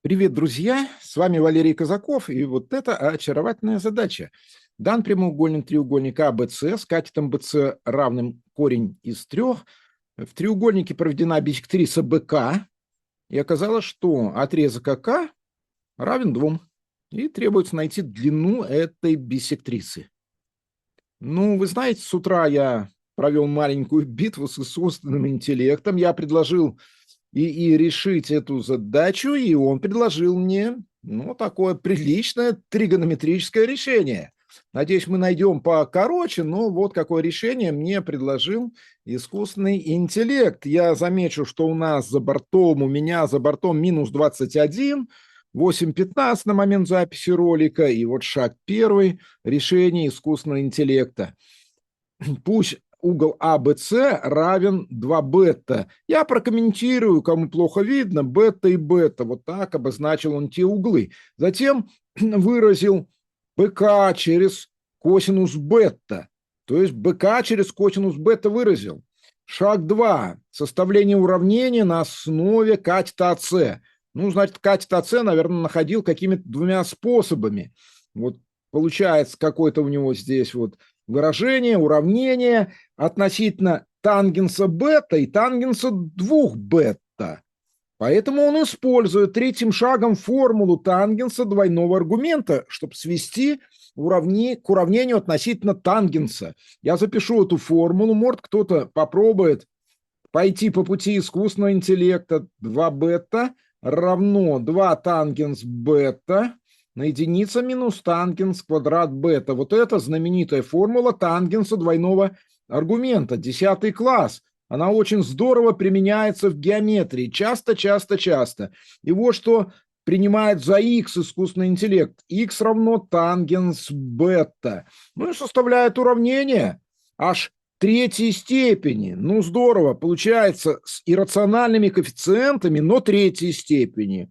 Привет, друзья! С вами Валерий Казаков, и вот это очаровательная задача. Дан прямоугольник треугольника АБС с катетом BC равным корень из 3. В треугольнике проведена биссектриса БК, и оказалось, что отрезок АК равен 2. И требуется найти длину этой биссектрисы. Ну, вы знаете, с утра я провел маленькую битву с искусственным интеллектом. Я предложил и решить эту задачу, и он предложил мне, ну, такое приличное тригонометрическое решение. Надеюсь, мы найдем покороче, но вот какое решение мне предложил искусственный интеллект. Я замечу, что у меня за бортом минус 21, 8:15 на момент записи ролика, и вот шаг первый – решение искусственного интеллекта. Пусть угол АБС равен 2 бета. Я прокомментирую, кому плохо видно, бета и бета. Вот так обозначил он те углы. Затем выразил БК через косинус бета. То есть БК через косинус бета выразил. Шаг 2. Составление уравнения на основе катета АС. Ну, значит, катет АС, наверное, находил какими-то двумя способами. Вот получается какой-то у него здесь вот выражение, уравнение относительно тангенса бета и тангенса 2 бета. Поэтому он использует третьим шагом формулу тангенса двойного аргумента, чтобы свести к уравнению относительно тангенса. Я запишу эту формулу, может кто-то попробует пойти по пути искусственного интеллекта. 2 бета равно 2 тангенс бета на единица минус тангенс квадрат бета. Вот это знаменитая формула тангенса двойного аргумента, 10 класс. Она очень здорово применяется в геометрии, часто. И вот что принимает за x искусственный интеллект. X равно тангенс бета. Ну и составляет уравнение аж третьей степени. Ну здорово, получается с иррациональными коэффициентами, но третьей степени.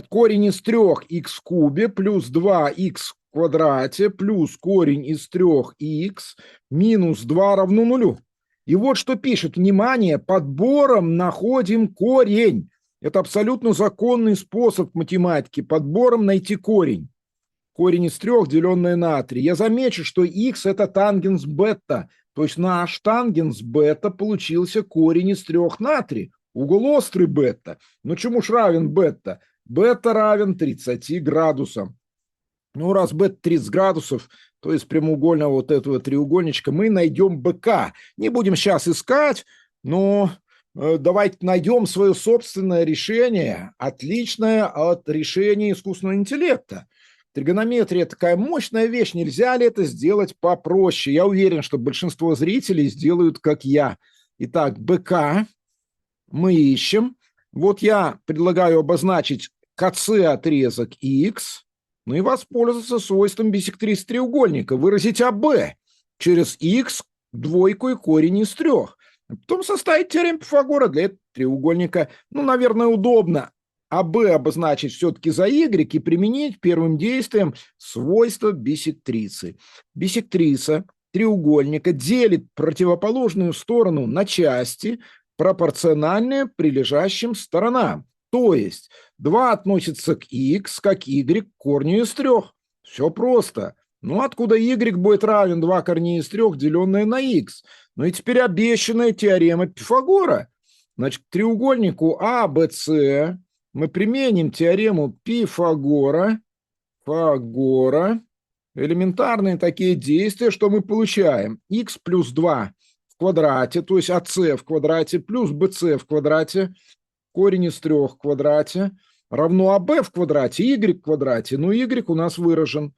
Корень из 3х в кубе плюс 2х в квадрате плюс корень из 3х минус 2 равно нулю. И вот что пишет. Внимание, подбором находим корень. Это абсолютно законный способ математики. Подбором найти корень. Корень из 3, деленное на 3. Я замечу, что х это тангенс бета. То есть наш тангенс бета получился корень из 3 на 3. Угол острый бета. Но чему ж равен бета? Бета равен 30 градусам. Ну, раз бета 30 градусов, то есть прямоугольного вот этого треугольничка, мы найдем БК. Не будем сейчас искать, но давайте найдем свое собственное решение, отличное от решения искусственного интеллекта. Тригонометрия такая мощная вещь, нельзя ли это сделать попроще? Я уверен, что большинство зрителей сделают, как я. Итак, БК мы ищем. Вот я предлагаю обозначить КЦ отрезок Х, ну и воспользоваться свойством биссектрисы треугольника, выразить АБ через Х, двойку и корень из 3. Потом составить теорему Пифагора для этого треугольника. Ну, наверное, удобно АБ обозначить все-таки за Y и применить первым действием свойство биссектрисы. Биссектриса треугольника делит противоположную сторону на части, пропорциональные прилежащим сторонам. То есть 2 относится к x, как y к корню из 3. Все просто. Ну, откуда y будет равен 2 корней из 3, деленное на x? Ну и теперь обещанная теорема Пифагора. Значит, к треугольнику ABC мы применим теорему Пифагора. Элементарные такие действия, что мы получаем. X плюс 2 в квадрате, то есть АС в квадрате, плюс BC в квадрате, корень из 3 в квадрате, равно АБ в квадрате, y в квадрате. Ну, y у нас выражен.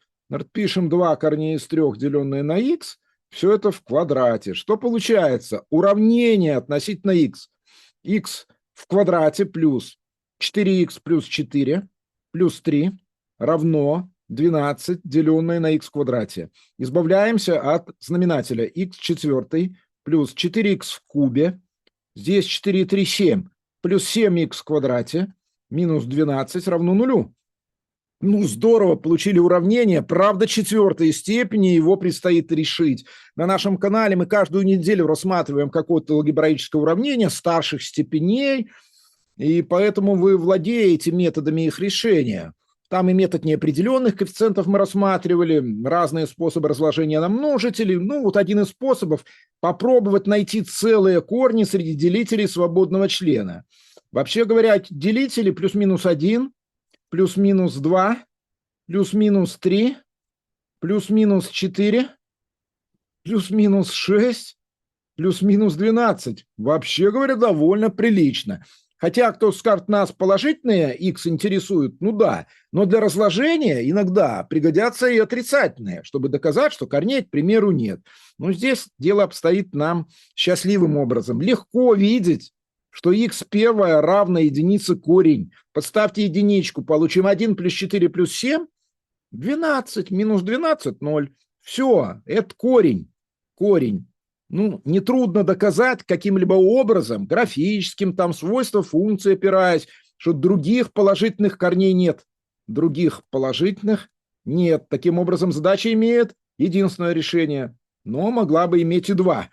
Пишем 2 корней из 3, деленное на x. Все это в квадрате. Что получается? Уравнение относительно x. X в квадрате плюс 4х плюс 4 плюс 3 равно 12, деленное на x в квадрате. Избавляемся от знаменателя. Х четвертый плюс 4х в кубе. Здесь 4 и 3 – 7. Плюс 7х в квадрате минус 12 равно нулю. Ну, здорово, получили уравнение. Правда, 4 степени, его предстоит решить. На нашем канале мы каждую неделю рассматриваем какое-то алгебраическое уравнение старших степеней. и поэтому вы владеете методами их решения. Там и метод неопределенных коэффициентов мы рассматривали, разные способы разложения на множители. Ну, вот один из способов – попробовать найти целые корни среди делителей свободного члена. Вообще говоря, делители плюс-минус 1, плюс-минус 2, плюс-минус 3, плюс-минус 4, плюс-минус 6, плюс-минус 12. Вообще говоря, довольно прилично. Хотя, кто скажет, нас положительные x интересуют, ну да, но для разложения иногда пригодятся и отрицательные, чтобы доказать, что корней, к примеру, нет. Но здесь дело обстоит нам счастливым образом. Легко видеть, что x первое равно единице корень. Подставьте единичку, получим 1 плюс 4 плюс 7, 12, минус 12, 0. Все, это корень. Корень. Ну, нетрудно доказать каким-либо образом, графическим, там, свойства функции опираясь, что других положительных корней нет. Других положительных нет. Таким образом, задача имеет единственное решение, но могла бы иметь и два.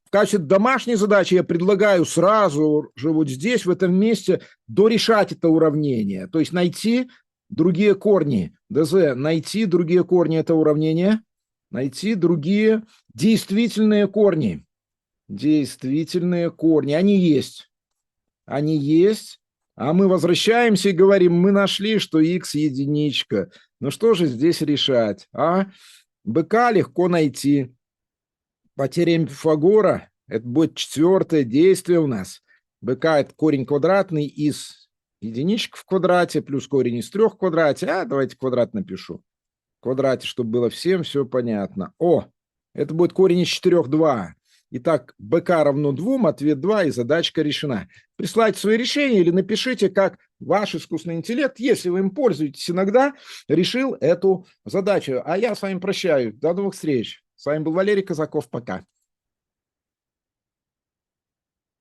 В качестве домашней задачи я предлагаю сразу же вот здесь, в этом месте, дорешать это уравнение. То есть найти другие корни. ДЗ, найти другие корни этого уравнения. Найти другие действительные корни. Действительные корни. Они есть. Они есть. А мы возвращаемся и говорим, мы нашли, что x единичка. Ну что же здесь решать? БК легко найти. По теореме Пифагора это будет четвертое действие у нас. БК – это корень квадратный из единичек в квадрате плюс корень из 3 в квадрате. Давайте квадрат напишу. В квадрате, чтобы было всем все понятно. Это будет корень из 4, 2. Итак, БК равно 2, ответ 2, и задачка решена. Присылайте свои решения или напишите, как ваш искусственный интеллект, если вы им пользуетесь иногда, решил эту задачу. А я с вами прощаюсь. До новых встреч. С вами был Валерий Казаков. Пока.